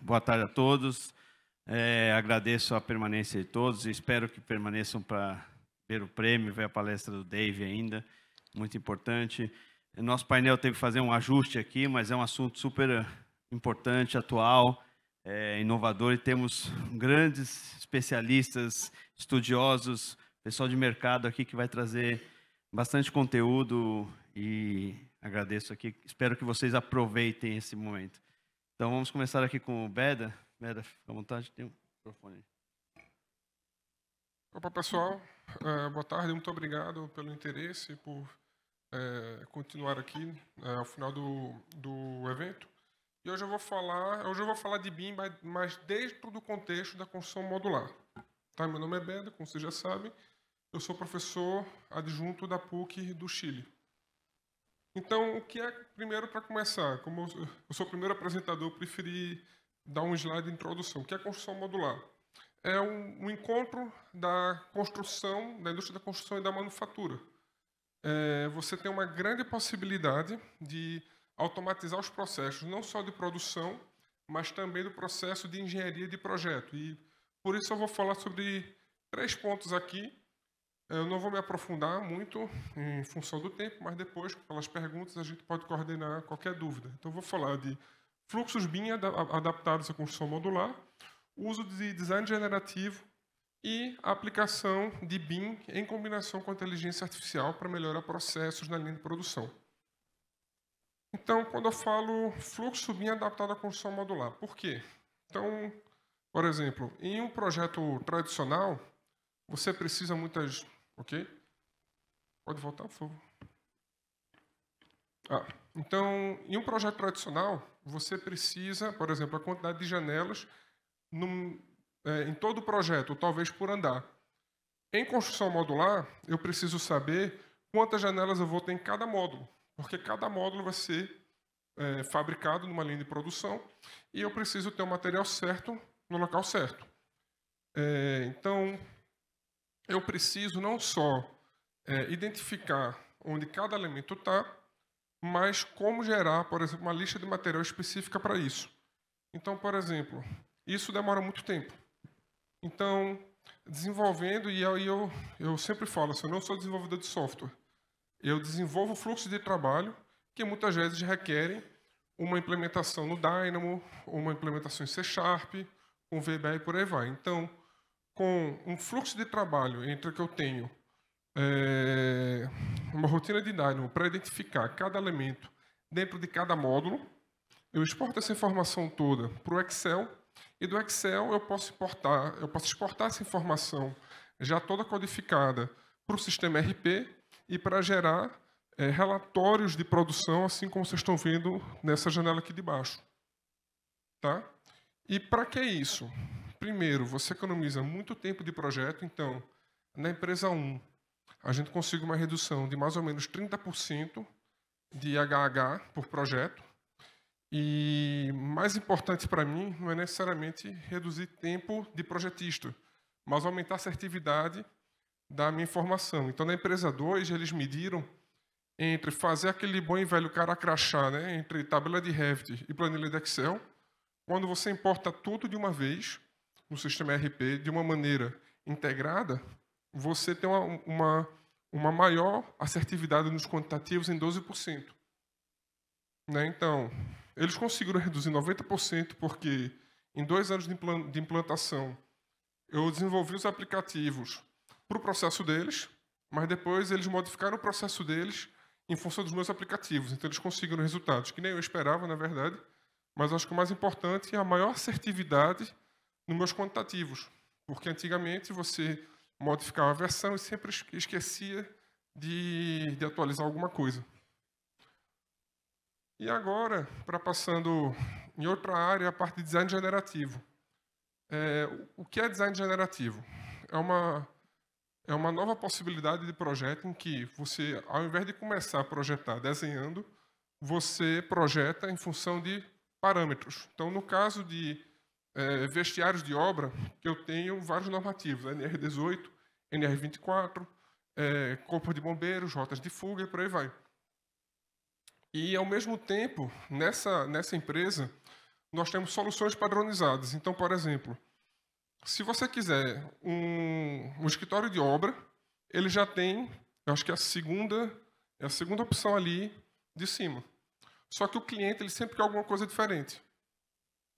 Boa tarde a todos. Agradeço a permanência de todos e espero que permaneçam para ver o prêmio, ver a palestra do Dave ainda, muito importante. Nosso painel teve que fazer um ajuste aqui, mas é um assunto super importante, atual, inovador, e temos grandes especialistas, estudiosos, pessoal de mercado aqui que vai trazer bastante conteúdo e agradeço aqui. Espero que vocês aproveitem esse momento. Então, vamos começar aqui com o Beda. Beda, fica à vontade, tem um microfone. Opa, pessoal. Boa tarde, muito obrigado pelo interesse, por continuar aqui ao final do evento. E hoje eu vou falar de BIM, mas dentro do contexto da construção modular. Tá? Meu nome é Beda, como vocês já sabem, eu sou professor adjunto da PUC do Chile. Então, o que é, primeiro, para começar, como eu sou o primeiro apresentador, eu preferi dar um slide de introdução. O que é construção modular? É um encontro da construção, da indústria da construção e da manufatura. Você tem uma grande possibilidade de automatizar os processos, não só de produção, mas também do processo de engenharia de projeto. E por isso eu vou falar sobre 3 pontos aqui. Eu não vou me aprofundar muito em função do tempo, mas depois, pelas perguntas, a gente pode coordenar qualquer dúvida. Então, eu vou falar de fluxos BIM adaptados à construção modular, uso de design generativo e a aplicação de BIM em combinação com a inteligência artificial para melhorar processos na linha de produção. Então, quando eu falo fluxo BIM adaptado à construção modular, por quê? Então, por exemplo, em um projeto tradicional, você precisa muitas... Ok? Pode voltar, por favor. Então, em um projeto tradicional, você precisa, por exemplo, a quantidade de janelas em todo o projeto, ou talvez por andar. Em construção modular, eu preciso saber quantas janelas eu vou ter em cada módulo, porque cada módulo vai ser fabricado numa linha de produção e eu preciso ter o material certo no local certo. Então, eu preciso não só identificar onde cada elemento está, mas como gerar, por exemplo, uma lista de material específica para isso. Então, por exemplo, isso demora muito tempo. Então, desenvolvendo, e aí eu sempre falo assim, eu não sou desenvolvedor de software. Eu desenvolvo fluxos de trabalho que muitas vezes requerem uma implementação no Dynamo, uma implementação em C#, com VBA e por aí vai. Então, com um fluxo de trabalho entre que eu tenho uma rotina de Dynamo para identificar cada elemento dentro de cada módulo, eu exporto essa informação toda para o Excel, e do Excel eu posso exportar essa informação já toda codificada para o sistema RP e para gerar relatórios de produção, assim como vocês estão vendo nessa janela aqui de baixo. Tá? E para que isso? Primeiro, você economiza muito tempo de projeto. Então, na empresa 1, a gente consegue uma redução de mais ou menos 30% de HH por projeto. E mais importante para mim não é necessariamente reduzir tempo de projetista, mas aumentar a assertividade da minha informação. Então, na empresa 2, eles mediram entre fazer aquele bom e velho cara crachá, né, entre tabela de Revit e planilha de Excel, quando você importa tudo de uma vez no sistema RP de uma maneira integrada, você tem uma maior assertividade nos quantitativos em 12%. Né? Então, eles conseguiram reduzir 90% porque em 2 anos de implantação eu desenvolvi os aplicativos para o processo deles, mas depois eles modificaram o processo deles em função dos meus aplicativos. Então, eles conseguiram resultados que nem eu esperava, na verdade, mas acho que o mais importante é a maior assertividade nos meus quantitativos, porque antigamente você modificava a versão e sempre esquecia de atualizar alguma coisa. E agora, para passando em outra área, a parte de design generativo. O que é design generativo? É uma nova possibilidade de projeto em que você, ao invés de começar a projetar desenhando, você projeta em função de parâmetros. Então, no caso de vestiários de obra, eu tenho vários normativos, NR18, NR24, corpo de bombeiros, rotas de fuga e por aí vai. E, ao mesmo tempo, nessa empresa, nós temos soluções padronizadas. Então, por exemplo, se você quiser um escritório de obra, ele já tem, eu acho que é a segunda opção ali de cima. Só que o cliente ele sempre quer alguma coisa diferente.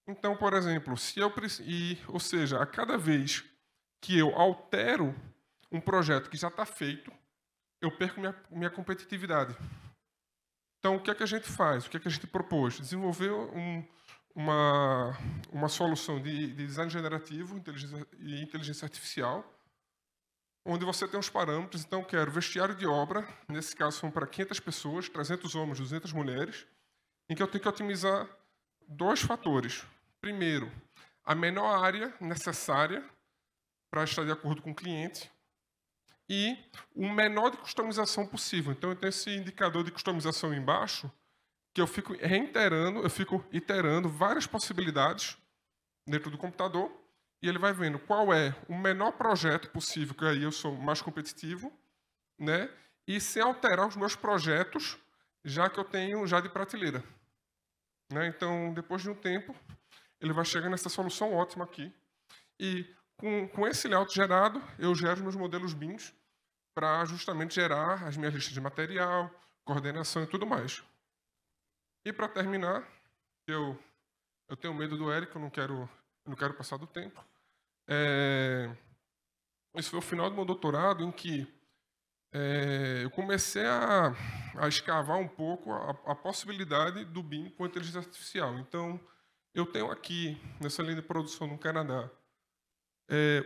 Então, por exemplo, ou seja, a cada vez que eu altero um projeto que já está feito, eu perco minha competitividade. Então, o que é que a gente faz? O que é que a gente propôs? Desenvolver uma solução de design generativo e inteligência artificial, onde você tem os parâmetros. Então, eu quero vestiário de obra, nesse caso são para 500 pessoas, 300 homens, 200 mulheres, em que eu tenho que otimizar 2 fatores. Primeiro, a menor área necessária para estar de acordo com o cliente e o menor de customização possível. Então, eu tenho esse indicador de customização embaixo, que eu fico iterando várias possibilidades dentro do computador, e ele vai vendo qual é o menor projeto possível, que aí eu sou mais competitivo, né? E sem alterar os meus projetos, já que eu tenho já de prateleira. Né? Então, depois de um tempo, ele vai chegar nessa solução ótima aqui. E com esse layout gerado, eu gero os meus modelos BIMs para justamente gerar as minhas listas de material, coordenação e tudo mais. E para terminar, eu tenho medo do Érico, eu não quero passar do tempo. Esse foi o final do meu doutorado, em que eu comecei a escavar um pouco a possibilidade do BIM com inteligência artificial. Então, eu tenho aqui, nessa linha de produção no Canadá,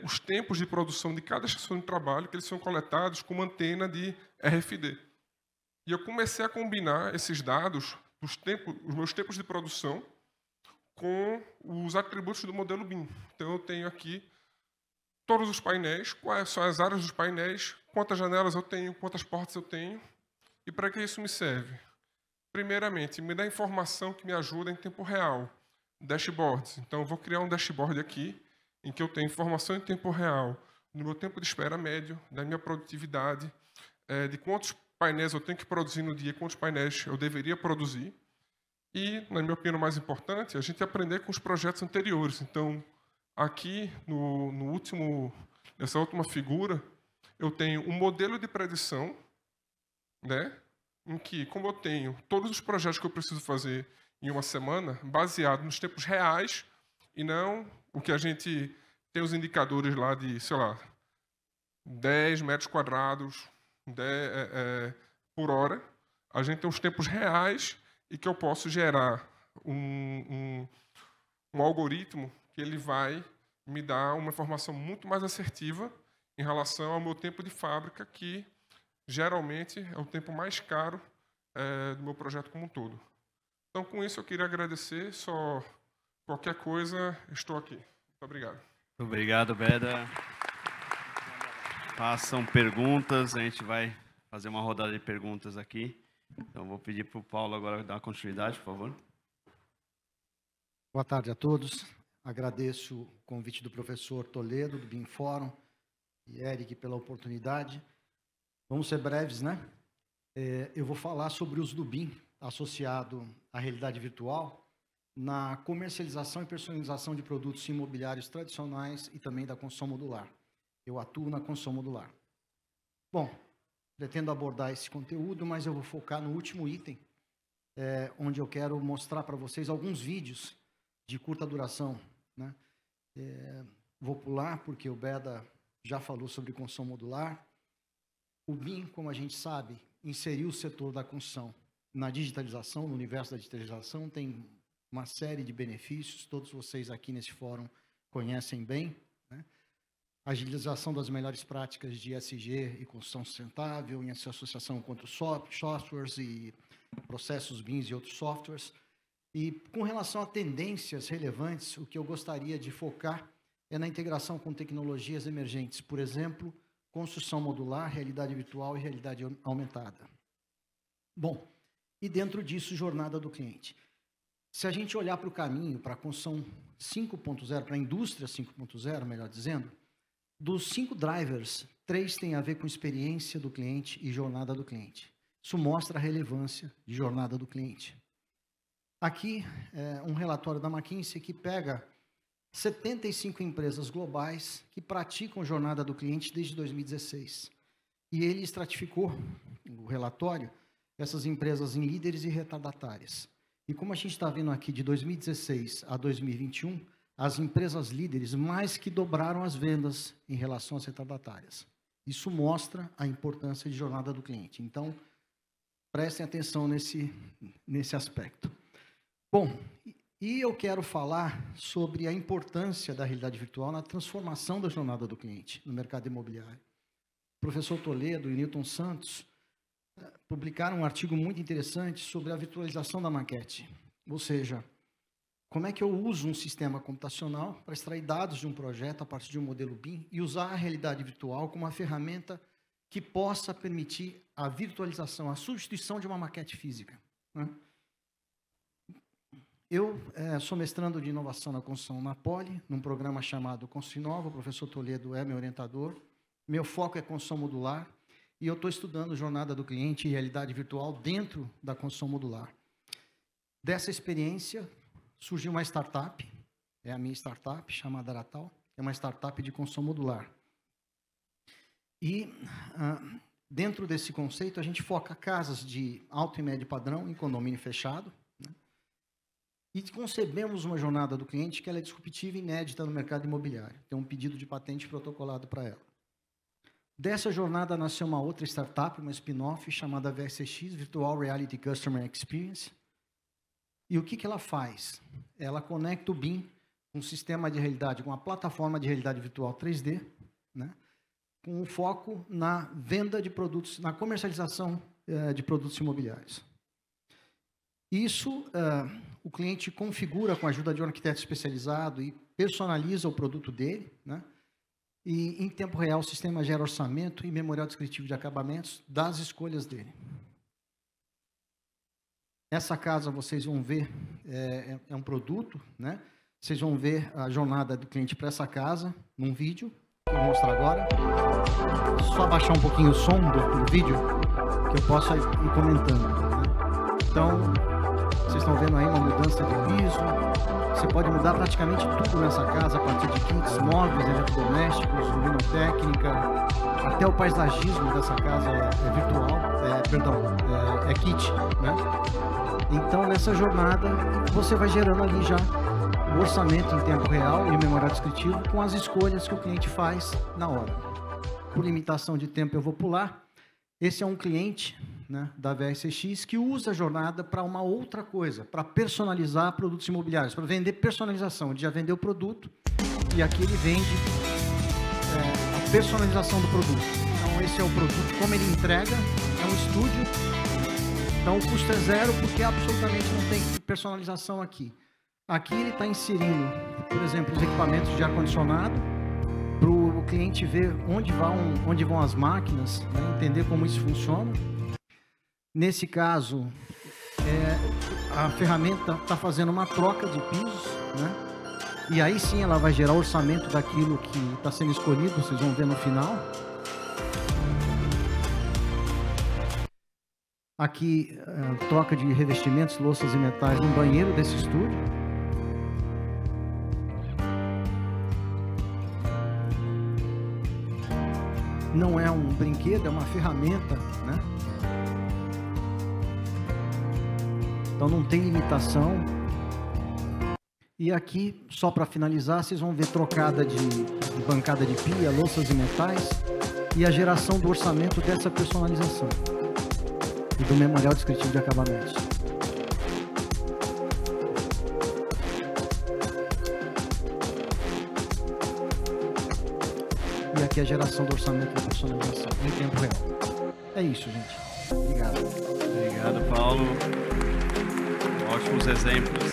os tempos de produção de cada estação de trabalho, que eles são coletados com uma antena de RFD. E eu comecei a combinar esses dados, os meus tempos de produção, com os atributos do modelo BIM. Então, eu tenho aqui todos os painéis, quais são as áreas dos painéis, quantas janelas eu tenho, quantas portas eu tenho, e para que isso me serve? Primeiramente, me dá informação que me ajuda em tempo real, dashboards. Então, eu vou criar um dashboard aqui, em que eu tenho informação em tempo real, no meu tempo de espera médio, da minha produtividade, de quantos painéis eu tenho que produzir no dia, quantos painéis eu deveria produzir. E, na minha opinião, mais importante, a gente aprender com os projetos anteriores. Então, aqui, nessa última figura, eu tenho um modelo de predição, né, em que, como eu tenho todos os projetos que eu preciso fazer em uma semana, baseado nos tempos reais, e não o que a gente tem os indicadores lá de, sei lá, 10 metros quadrados por hora. A gente tem os tempos reais e que eu posso gerar um algoritmo que ele vai me dar uma informação muito mais assertiva em relação ao meu tempo de fábrica, que geralmente é o tempo mais caro do meu projeto como um todo. Então, com isso, eu queria agradecer. Qualquer coisa, estou aqui. Muito obrigado. Muito obrigado, Beda. Façam perguntas, a gente vai fazer uma rodada de perguntas aqui. Então, vou pedir para o Paulo agora dar uma continuidade, por favor. Boa tarde a todos. Agradeço o convite do professor Toledo, do BIM Fórum, e Eric pela oportunidade. Vamos ser breves, né? Eu vou falar sobre o uso do BIM associado à realidade virtual na comercialização e personalização de produtos imobiliários tradicionais e também da construção modular. Eu atuo na construção modular. Bom, pretendo abordar esse conteúdo, mas eu vou focar no último item, onde eu quero mostrar para vocês alguns vídeos de curta duração, né? Vou pular, porque o Beda já falou sobre construção modular. O BIM, como a gente sabe, inseriu o setor da construção na digitalização, no universo da digitalização, tem uma série de benefícios, todos vocês aqui nesse fórum conhecem bem, né? Agilização das melhores práticas de ESG e construção sustentável, em associação com outros softwares e processos BIMs e outros softwares. E com relação a tendências relevantes, o que eu gostaria de focar é na integração com tecnologias emergentes, por exemplo, construção modular, realidade virtual e realidade aumentada. Bom, e dentro disso, jornada do cliente. Se a gente olhar para o caminho, para a construção 5.0, para a indústria 5.0, melhor dizendo, dos 5 drivers, 3 têm a ver com experiência do cliente e jornada do cliente. Isso mostra a relevância de jornada do cliente. Aqui é um relatório da McKinsey que pega 75 empresas globais que praticam jornada do cliente desde 2016. E ele estratificou, o relatório, essas empresas em líderes e retardatárias. E como a gente está vendo aqui, de 2016 a 2021, as empresas líderes mais que dobraram as vendas em relação às retardatárias. Isso mostra a importância de jornada do cliente. Então, prestem atenção nesse aspecto. Bom, e eu quero falar sobre a importância da realidade virtual na transformação da jornada do cliente no mercado imobiliário. O professor Toledo e Newton Santos publicaram um artigo muito interessante sobre a virtualização da maquete. Ou seja, como é que eu uso um sistema computacional para extrair dados de um projeto a partir de um modelo BIM e usar a realidade virtual como uma ferramenta que possa permitir a virtualização, a substituição de uma maquete física, né? Eu sou mestrando de inovação na construção na Poli, num programa chamado Construção Nova. O professor Toledo é meu orientador. Meu foco é construção modular e eu estou estudando jornada do cliente e realidade virtual dentro da construção modular. Dessa experiência, surgiu uma startup, é a minha startup, chamada Aratal, é uma startup de construção modular. E dentro desse conceito, a gente foca casas de alto e médio padrão em condomínio fechado, né? E concebemos uma jornada do cliente que ela é disruptiva e inédita no mercado imobiliário. Tem um pedido de patente protocolado para ela. Dessa jornada nasceu uma outra startup, uma spin-off, chamada VSX, Virtual Reality Customer Experience. E o que ela faz? Ela conecta o BIM com um sistema de realidade, com uma plataforma de realidade virtual 3D, né? Com um foco na venda de produtos, na comercialização de produtos imobiliários. Isso, o cliente configura com a ajuda de um arquiteto especializado e personaliza o produto dele, né? E, em tempo real, o sistema gera orçamento e memorial descritivo de acabamentos das escolhas dele. Essa casa, vocês vão ver, é um produto, né? Vocês vão ver a jornada do cliente para essa casa, num vídeo, que eu vou mostrar agora. Só abaixar um pouquinho o som do vídeo, que eu possa ir comentando, né? Então, vocês estão vendo aí uma mudança de piso. Você pode mudar praticamente tudo nessa casa, a partir de kits, móveis, eletrodomésticos, luminotécnica, até o paisagismo dessa casa é virtual, é kit, né? Então, nessa jornada, você vai gerando ali já o orçamento em tempo real e o memorial descritivo com as escolhas que o cliente faz na hora. Por limitação de tempo, eu vou pular. Esse é um cliente, né, da VSX que usa a jornada para uma outra coisa, para personalizar produtos imobiliários, para vender personalização. Ele já vendeu o produto e aqui ele vende a personalização do produto. Então, esse é o produto, como ele entrega, é um estúdio. Então, o custo é zero porque absolutamente não tem personalização aqui. Aqui ele está inserindo, por exemplo, os equipamentos de ar-condicionado, para o cliente ver onde vão as máquinas, né, entender como isso funciona. Nesse caso, a ferramenta está fazendo uma troca de pisos, né? E aí sim ela vai gerar orçamento daquilo que está sendo escolhido, vocês vão ver no final. Aqui, troca de revestimentos, louças e metais no banheiro desse estúdio. Não é um brinquedo, é uma ferramenta, né? Então não tem limitação. E aqui, só para finalizar, vocês vão ver trocada de bancada de pia, louças e metais e a geração do orçamento dessa personalização e do memorial descritivo de acabamentos. E aqui a geração do orçamento da personalização em tempo real. É isso, gente. Obrigado. Obrigado, Paulo. Ótimos exemplos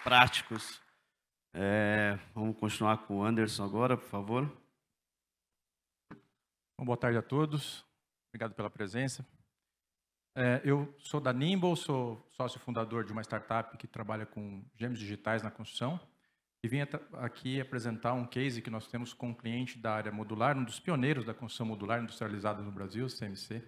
práticos. Vamos continuar com o Anderson agora, por favor. Bom, boa tarde a todos. Obrigado pela presença. Eu sou da Nimble, sou sócio fundador de uma startup que trabalha com gêmeos digitais na construção e vim aqui apresentar um case que nós temos com um cliente da área modular, um dos pioneiros da construção modular industrializada no Brasil, CMC.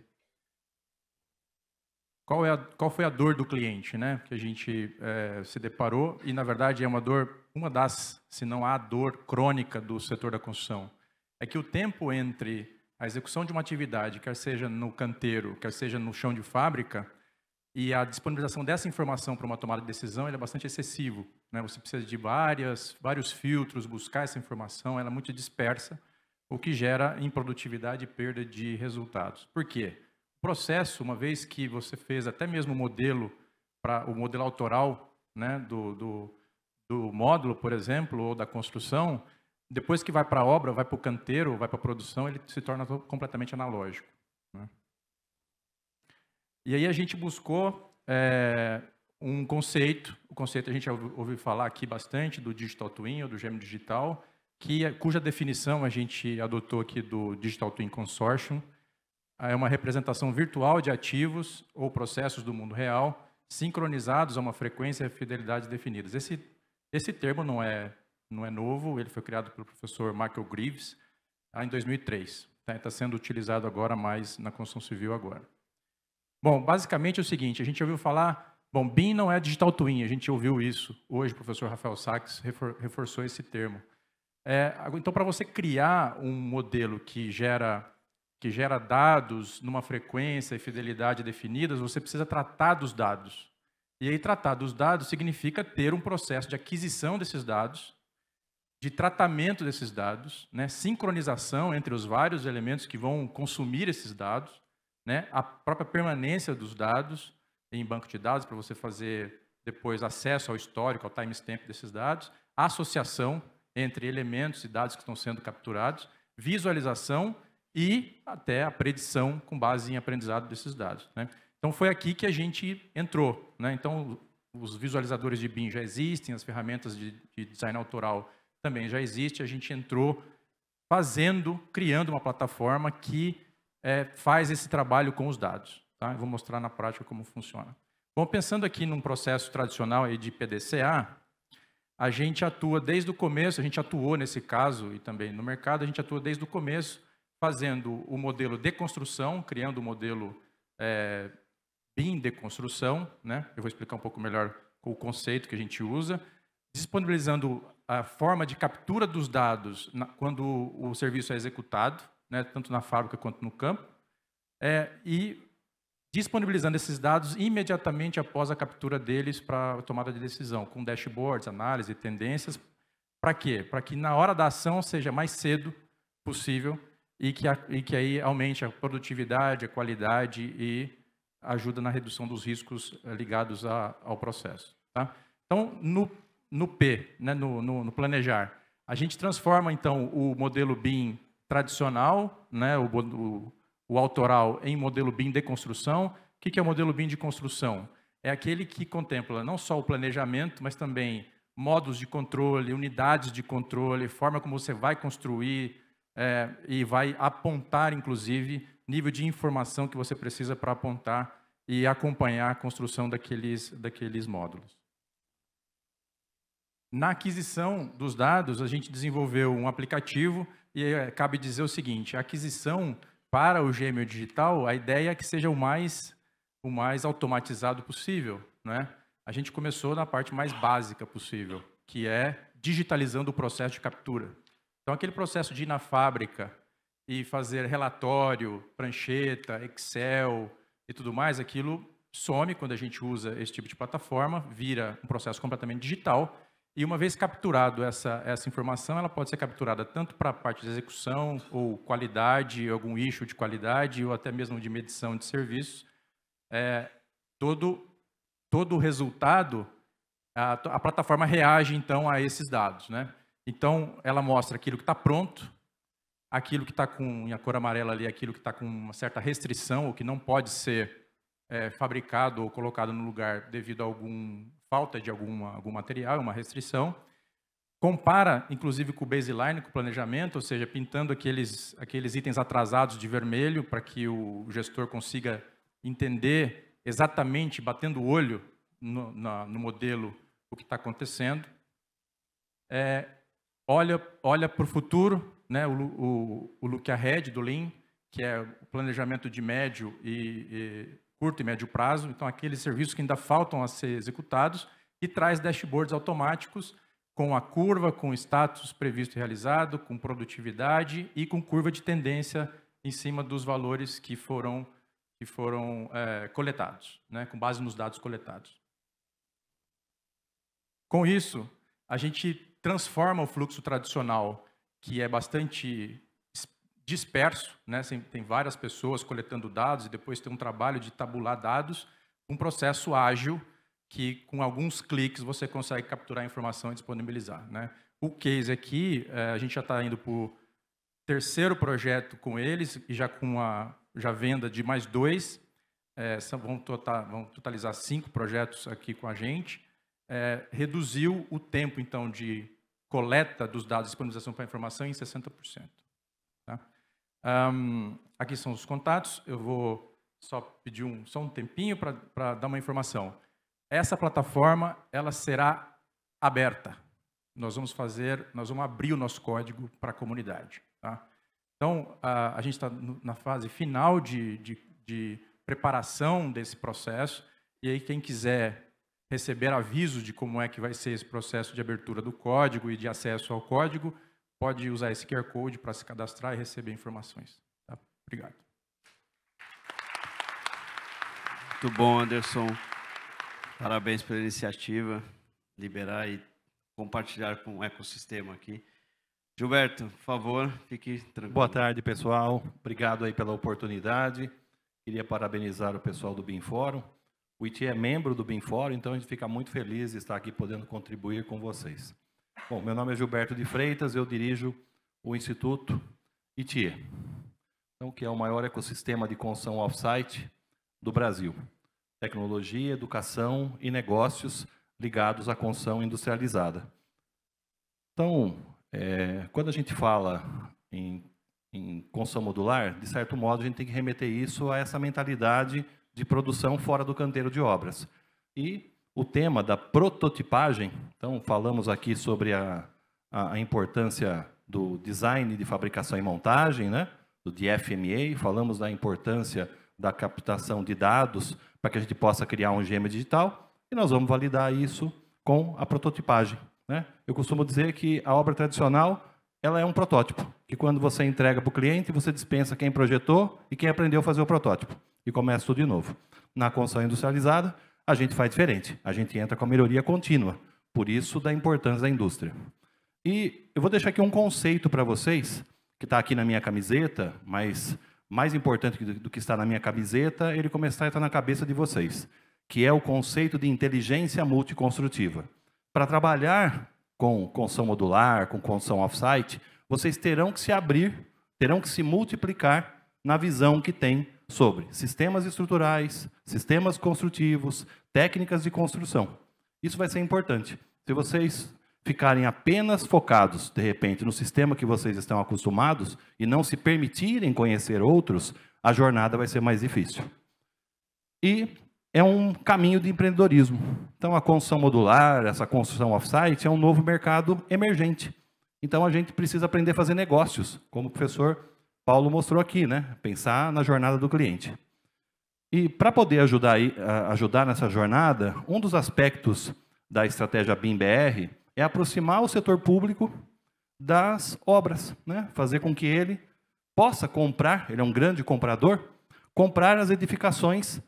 qual foi a dor do cliente, né? Que a gente se deparou e, na verdade, é uma dor, uma das, se não a dor crônica do setor da construção, é que o tempo entre a execução de uma atividade, quer seja no canteiro, quer seja no chão de fábrica, e a disponibilização dessa informação para uma tomada de decisão, ele é bastante excessivo, né? Você precisa de vários filtros, buscar essa informação, ela é muito dispersa, o que gera improdutividade e perda de resultados. Por quê? O processo, uma vez que você fez até mesmo o modelo autoral, né, do módulo, por exemplo, ou da construção, depois que vai para a obra, vai para o canteiro, vai para a produção, ele se torna completamente analógico, né? E aí a gente buscou um conceito, o conceito a gente ouviu falar aqui bastante do Digital Twin, ou do gêmeo digital, cuja definição a gente adotou aqui do Digital Twin Consortium. É uma representação virtual de ativos ou processos do mundo real, sincronizados a uma frequência e fidelidade definidas. Esse termo não é novo, ele foi criado pelo professor Michael Greaves em 2003. Está sendo utilizado agora mais na construção civil agora. Bom, basicamente é o seguinte, a gente ouviu falar, bom, BIM não é Digital Twin, a gente ouviu isso hoje, o professor Rafael Sachs reforçou esse termo. Então, para você criar um modelo que gera dados numa frequência e fidelidade definidas, você precisa tratar dos dados. E aí, tratar dos dados significa ter um processo de aquisição desses dados, de tratamento desses dados, né, sincronização entre os vários elementos que vão consumir esses dados, né, a própria permanência dos dados em banco de dados, para você fazer depois acesso ao histórico, ao timestamp desses dados, a associação entre elementos e dados que estão sendo capturados, visualização e até a predição com base em aprendizado desses dados, né? Então, foi aqui que a gente entrou, né? Então, os visualizadores de BIM já existem, as ferramentas de design autoral também já existem, a gente entrou criando uma plataforma que faz esse trabalho com os dados, tá? Eu vou mostrar na prática como funciona. Bom, pensando aqui num processo tradicional aí de PDCA, a gente atua desde o começo, a gente atuou nesse caso e também no mercado, a gente atua desde o começo, fazendo o modelo de construção, criando o modelo BIM de construção, né? Eu vou explicar um pouco melhor o conceito que a gente usa, disponibilizando a forma de captura dos dados quando o serviço é executado, né? Tanto na fábrica quanto no campo, e disponibilizando esses dados imediatamente após a captura deles para a tomada de decisão, com dashboards, análise, tendências. Para quê? Para que na hora da ação seja mais cedo possível e que aí aumente a produtividade, a qualidade e ajuda na redução dos riscos ligados ao processo, tá? Então, no P, né, no planejar, a gente transforma, então, o modelo BIM tradicional, né, o autoral, em modelo BIM de construção. O que é o modelo BIM de construção? É aquele que contempla não só o planejamento, mas também modos de controle, unidades de controle, forma como você vai construir e vai apontar, inclusive, nível de informação que você precisa para apontar e acompanhar a construção daqueles módulos. Na aquisição dos dados, a gente desenvolveu um aplicativo e cabe dizer o seguinte, a aquisição para o gêmeo digital, a ideia é que seja o mais automatizado possível, né? A gente começou na parte mais básica possível, que é digitalizando o processo de captura. Então, aquele processo de ir na fábrica e fazer relatório, prancheta, Excel e tudo mais, aquilo some quando a gente usa esse tipo de plataforma, vira um processo completamente digital. E uma vez capturado essa informação, ela pode ser capturada tanto para a parte de execução, ou qualidade, algum issue de qualidade, ou até mesmo de medição de serviços. Todo o resultado, a plataforma reage, então, a esses dados, né? Então, ela mostra aquilo que está pronto, aquilo que está com a cor amarela ali, aquilo que está com uma certa restrição, ou que não pode ser fabricado ou colocado no lugar devido a falta de algum material, uma restrição. Compara, inclusive, com o baseline, com o planejamento, ou seja, pintando aqueles itens atrasados de vermelho para que o gestor consiga entender exatamente, batendo o olho no modelo, o que está acontecendo. Olha para o futuro, né, o look ahead do Lean, que é o planejamento de médio curto e médio prazo, então aqueles serviços que ainda faltam a ser executados, e traz dashboards automáticos com a curva, com o status previsto e realizado, com produtividade e com curva de tendência em cima dos valores que foram coletados, né, com base nos dados coletados. Com isso, a gente transforma o fluxo tradicional, que é bastante disperso, né, tem várias pessoas coletando dados e depois tem um trabalho de tabular dados, um processo ágil que com alguns cliques você consegue capturar a informação e disponibilizar, né? O case aqui, a gente já está indo para o terceiro projeto com eles e já com a venda de mais 2, vão totalizar 5 projetos aqui com a gente. Reduziu o tempo, então, de coleta dos dados e disponibilização para a informação em 60%. Tá? Aqui são os contatos. Eu vou só pedir só um tempinho para dar uma informação. Essa plataforma ela será aberta. Nós vamos abrir o nosso código para a comunidade. Tá? Então, a gente está na fase final de preparação desse processo, e aí quem quiser receber avisos de como é que vai ser esse processo de abertura do código e de acesso ao código, pode usar esse QR Code para se cadastrar e receber informações. Tá? Obrigado. Muito bom, Anderson. Parabéns pela iniciativa, liberar e compartilhar com o ecossistema aqui. Gilberto, por favor, fique tranquilo. Boa tarde, pessoal. Obrigado aí pela oportunidade. Queria parabenizar o pessoal do BIMFórum. O ITIE é membro do BIMFórum, então a gente fica muito feliz de estar aqui podendo contribuir com vocês. Bom, meu nome é Gilberto de Freitas, eu dirijo o Instituto ITIE, então, que é o maior ecossistema de construção off-site do Brasil. Tecnologia, educação e negócios ligados à construção industrializada. Então, quando a gente fala em construção modular, de certo modo a gente tem que remeter isso a essa mentalidade de produção fora do canteiro de obras. E o tema da prototipagem, então falamos aqui sobre a importância do design de fabricação e montagem, né? Do DFMA, falamos da importância da captação de dados para que a gente possa criar um gêmeo digital, e nós vamos validar isso com a prototipagem, né? Eu costumo dizer que a obra tradicional ela é um protótipo, que quando você entrega para o cliente, você dispensa quem projetou e quem aprendeu a fazer o protótipo, e começa tudo de novo. Na construção industrializada, a gente faz diferente, a gente entra com a melhoria contínua, por isso da importância da indústria. E eu vou deixar aqui um conceito para vocês, que está aqui na minha camiseta, mas mais importante do que está na minha camiseta, ele começar a estar na cabeça de vocês, que é o conceito de inteligência multiconstrutiva. Para trabalhar com construção modular, com construção off-site, vocês terão que se abrir, terão que se multiplicar na visão que tem sobre sistemas estruturais, sistemas construtivos, técnicas de construção. Isso vai ser importante. Se vocês ficarem apenas focados, de repente, no sistema que vocês estão acostumados e não se permitirem conhecer outros, a jornada vai ser mais difícil. E é um caminho de empreendedorismo. Então, a construção modular, essa construção off-site, é um novo mercado emergente. Então, a gente precisa aprender a fazer negócios, como o professor Paulo mostrou aqui, né? Pensar na jornada do cliente. E para poder ajudar nessa jornada, um dos aspectos da estratégia BIM-BR é aproximar o setor público das obras, né? Fazer com que ele possa comprar, ele é um grande comprador, comprar as edificações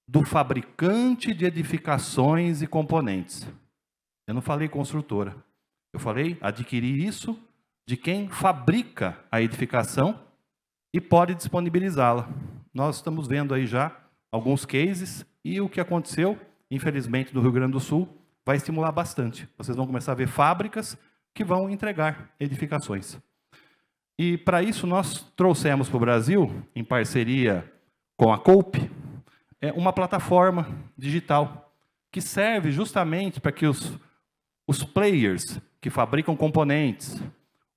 do fabricante de edificações e componentes. Eu não falei construtora, eu falei adquirir isso de quem fabrica a edificação e pode disponibilizá-la. Nós estamos vendo aí já alguns cases e o que aconteceu, infelizmente, no Rio Grande do Sul, vai estimular bastante. Vocês vão começar a ver fábricas que vão entregar edificações. E para isso nós trouxemos para o Brasil, em parceria com a Cope, uma plataforma digital que serve justamente para que os players que fabricam componentes,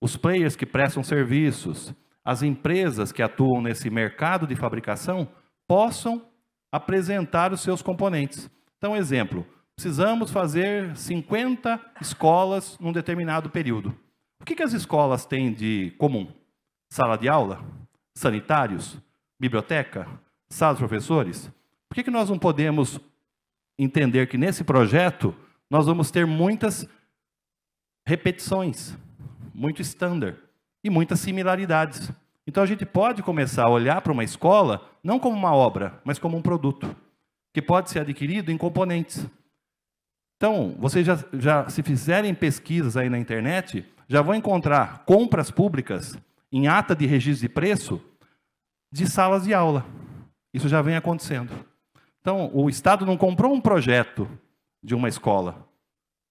os players que prestam serviços, as empresas que atuam nesse mercado de fabricação possam apresentar os seus componentes. Então, exemplo, precisamos fazer 50 escolas num determinado período. O que as escolas têm de comum? Sala de aula? Sanitários? Biblioteca? sala dos professores, por que nós não podemos entender que nesse projeto nós vamos ter muitas repetições, muito standard e muitas similaridades? Então a gente pode começar a olhar para uma escola não como uma obra, mas como um produto, que pode ser adquirido em componentes. Então, vocês já se fizerem pesquisas aí na internet, já vão encontrar compras públicas em ata de registro de preço de salas de aula. Isso já vem acontecendo. Então, o Estado não comprou um projeto de uma escola,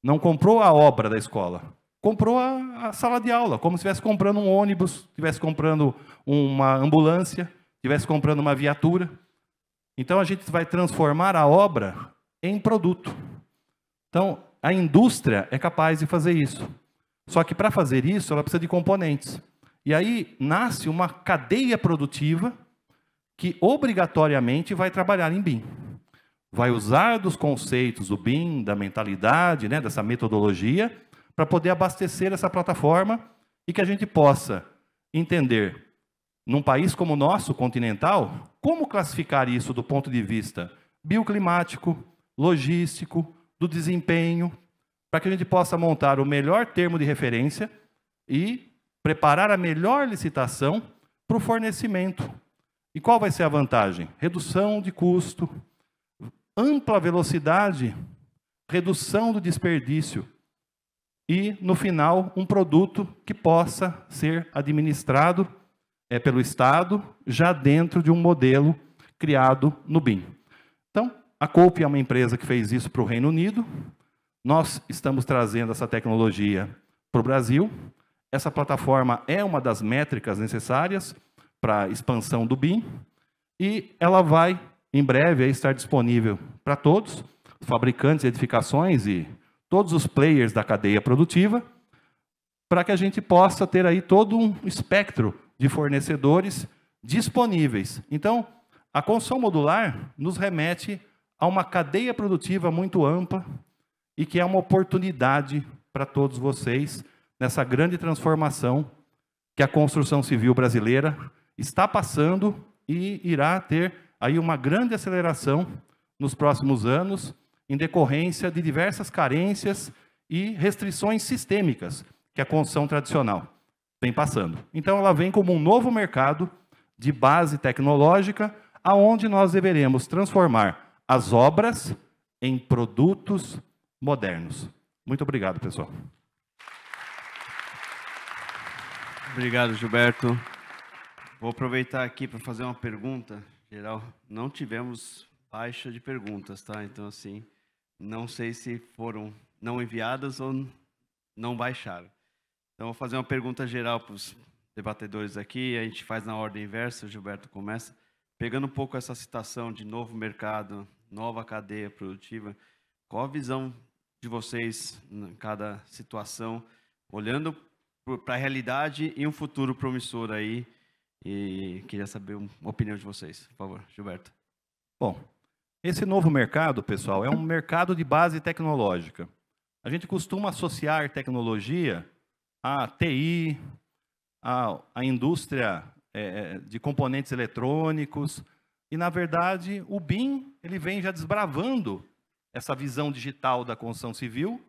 não comprou a obra da escola, comprou a sala de aula, como se estivesse comprando um ônibus, estivesse comprando uma ambulância, estivesse comprando uma viatura. Então, a gente vai transformar a obra em produto. Então, a indústria é capaz de fazer isso. Só que para fazer isso, ela precisa de componentes. E aí nasce uma cadeia produtiva que obrigatoriamente vai trabalhar em BIM. Vai usar dos conceitos do BIM, da mentalidade, né, dessa metodologia, para poder abastecer essa plataforma e que a gente possa entender, num país como o nosso, continental, como classificar isso do ponto de vista bioclimático, logístico, do desempenho, para que a gente possa montar o melhor termo de referência e preparar a melhor licitação para o fornecimento. E qual vai ser a vantagem? Redução de custo, ampla velocidade, redução do desperdício e, no final, um produto que possa ser administrado pelo Estado, já dentro de um modelo criado no BIM. Então, a Coop é uma empresa que fez isso para o Reino Unido. Nós estamos trazendo essa tecnologia para o Brasil. Essa plataforma é uma das métricas necessárias para a expansão do BIM. E ela vai, em breve, estar disponível para todos, fabricantes de edificações e todos os players da cadeia produtiva, para que a gente possa ter aí todo um espectro de fornecedores disponíveis. Então, a construção modular nos remete a uma cadeia produtiva muito ampla e que é uma oportunidade para todos vocês nessa grande transformação que a construção civil brasileira está passando e irá ter aí uma grande aceleração nos próximos anos em decorrência de diversas carências e restrições sistêmicas que a construção tradicional vem passando. Então ela vem como um novo mercado de base tecnológica aonde nós deveremos transformar as obras em produtos modernos. Muito obrigado, pessoal. Obrigado, Gilberto. Vou aproveitar aqui para fazer uma pergunta geral. Não tivemos baixa de perguntas, tá? Então, assim, não sei se foram não enviadas ou não baixaram. Então, vou fazer uma pergunta geral para os debatedores aqui. A gente faz na ordem inversa, o Gilberto começa. Pegando um pouco essa citação de novo mercado, nova cadeia produtiva, qual a visão de vocês em cada situação, olhando para a realidade e um futuro promissor aí? E queria saber uma opinião de vocês, por favor, Gilberto. Bom, esse novo mercado, pessoal, é um mercado de base tecnológica. A gente costuma associar tecnologia à TI, à indústria de componentes eletrônicos, e, na verdade, o BIM ele vem já desbravando essa visão digital da construção civil,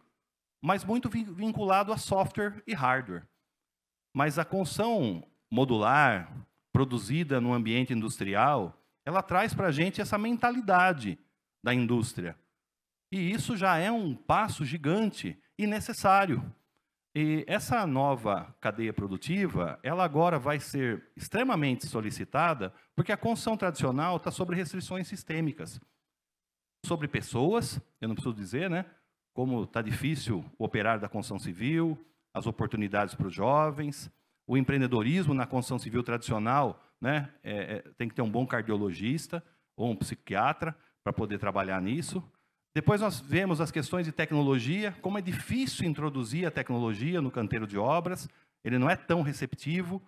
mas muito vinculado a software e hardware. Mas a construção modular, produzida no ambiente industrial, ela traz para a gente essa mentalidade da indústria. E isso já é um passo gigante e necessário. E essa nova cadeia produtiva, ela agora vai ser extremamente solicitada, porque a construção tradicional está sobre restrições sistêmicas. Sobre pessoas, eu não preciso dizer, né? Como está difícil o operar da construção civil, as oportunidades para os jovens, o empreendedorismo na construção civil tradicional, né? Tem que ter um bom cardiologista ou um psiquiatra para poder trabalhar nisso. Depois nós vemos as questões de tecnologia, como é difícil introduzir a tecnologia no canteiro de obras, ele não é tão receptivo.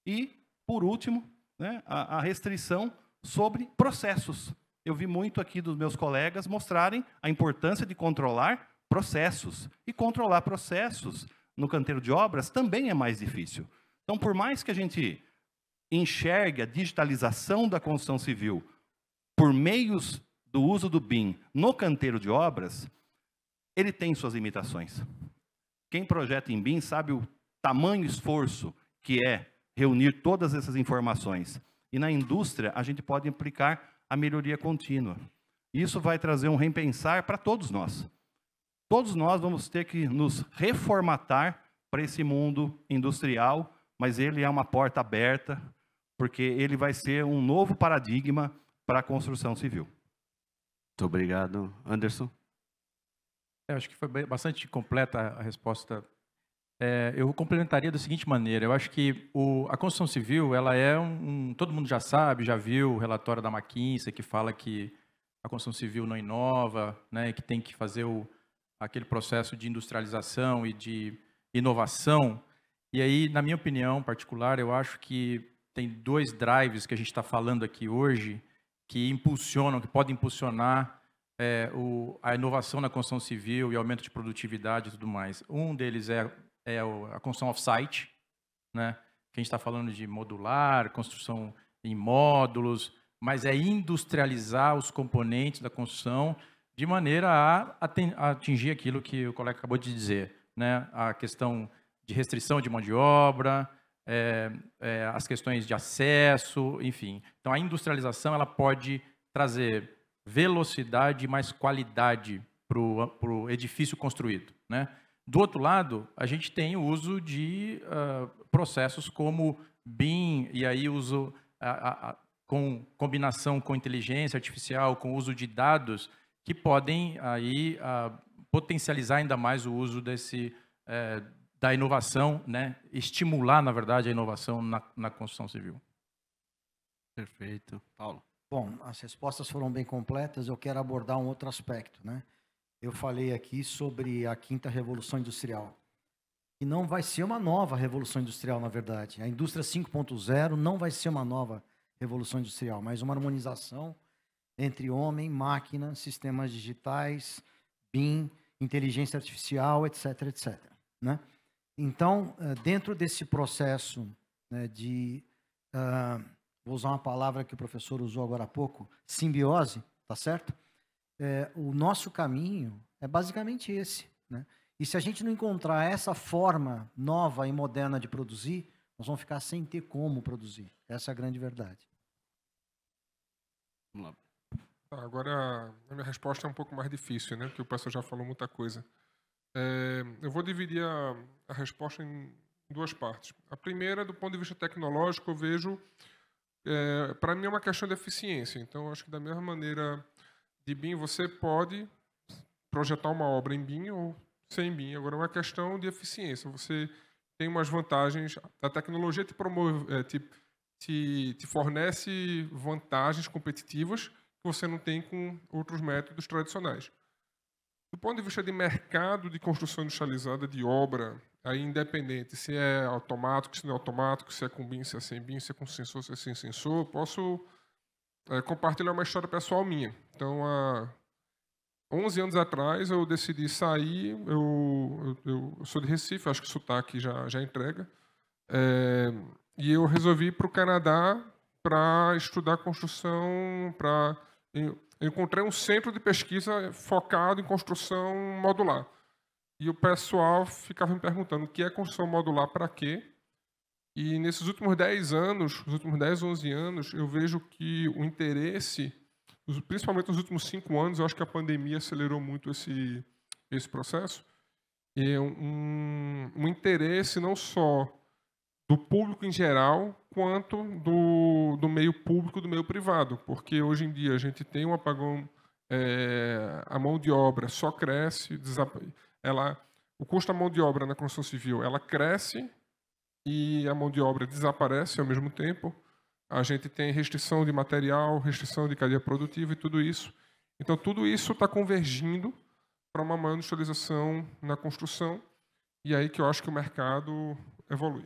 E, por último, né, a restrição sobre processos. Eu vi muito aqui dos meus colegas mostrarem a importância de controlar processos. E controlar processos no canteiro de obras também é mais difícil. Então, por mais que a gente enxergue a digitalização da construção civil por meios do uso do BIM no canteiro de obras, ele tem suas limitações. Quem projeta em BIM sabe o tamanho esforço que é reunir todas essas informações. E na indústria, a gente pode aplicar a melhoria contínua. Isso vai trazer um repensar para todos nós. Todos nós vamos ter que nos reformatar para esse mundo industrial, mas ele é uma porta aberta, porque ele vai ser um novo paradigma para a construção civil. Muito obrigado. Anderson? Eu acho que foi bastante completa a resposta. Eu complementaria da seguinte maneira: eu acho que a construção civil, ela é todo mundo já sabe, já viu o relatório da McKinsey que fala que a construção civil não inova, né, que tem que fazer aquele processo de industrialização e de inovação. E aí, na minha opinião particular, eu acho que tem 2 drives que a gente está falando aqui hoje que impulsionam, que podem impulsionar a inovação na construção civil e aumento de produtividade e tudo mais. Um deles é a construção off-site, né? Que a gente está falando de modular, construção em módulos, mas é industrializar os componentes da construção de maneira a atingir aquilo que o colega acabou de dizer, né? A questão de restrição de mão de obra, as questões de acesso, enfim. Então, a industrialização ela pode trazer velocidade e mais qualidade para o edifício construído, né? Do outro lado, a gente tem o uso de processos como BIM, e aí uso com combinação com inteligência artificial, com uso de dados, que podem aí potencializar ainda mais o uso da inovação, né? Estimular, na verdade, a inovação na construção civil. Perfeito. Paulo? Bom, as respostas foram bem completas, eu quero abordar um outro aspecto, né? Eu falei aqui sobre a 5ª Revolução Industrial. E não vai ser uma nova Revolução Industrial, na verdade. A indústria 5.0 não vai ser uma nova Revolução Industrial, mas uma harmonização entre homem, máquina, sistemas digitais, BIM, inteligência artificial, etc., etc., né? Então, dentro desse processo, né, vou usar uma palavra que o professor usou agora há pouco, simbiose, tá certo? O nosso caminho é basicamente esse, né? E se a gente não encontrar essa forma nova e moderna de produzir, nós vamos ficar sem ter como produzir. Essa é a grande verdade. Vamos lá. Agora, a minha resposta é um pouco mais difícil, né? Porque o professor já falou muita coisa. Eu vou dividir a resposta em 2 partes. A primeira, do ponto de vista tecnológico, eu vejo, para mim, é uma questão de eficiência. Então, acho que da mesma maneira de BIM, você pode projetar uma obra em BIM ou sem BIM. Agora, é uma questão de eficiência. Você tem umas vantagens, a tecnologia te fornece vantagens competitivas que você não tem com outros métodos tradicionais. Do ponto de vista de mercado de construção industrializada de obra, aí independente se é automático, se não é automático, se é com BIM, se é sem BIM, se é com sensor, se é sem sensor, posso compartilhar uma história pessoal minha. Então, há 11 anos atrás, eu decidi sair, eu sou de Recife, acho que o sotaque já entrega, e eu resolvi ir para o Canadá para estudar construção, eu encontrei um centro de pesquisa focado em construção modular. E o pessoal ficava me perguntando o que é construção modular, para quê? E nesses últimos 10 anos, os últimos 10, 11 anos, eu vejo que o interesse, principalmente nos últimos 5 anos, eu acho que a pandemia acelerou muito esse processo, e um interesse não só do público em geral, quanto do meio público, do meio privado, porque hoje em dia a gente tem um apagão, a mão de obra só cresce, o custo da mão de obra na construção civil, ela cresce e a mão de obra desaparece ao mesmo tempo. A gente tem restrição de material, restrição de cadeia produtiva e tudo isso. Então, tudo isso está convergindo para uma maior industrialização na construção, e aí que eu acho que o mercado evolui.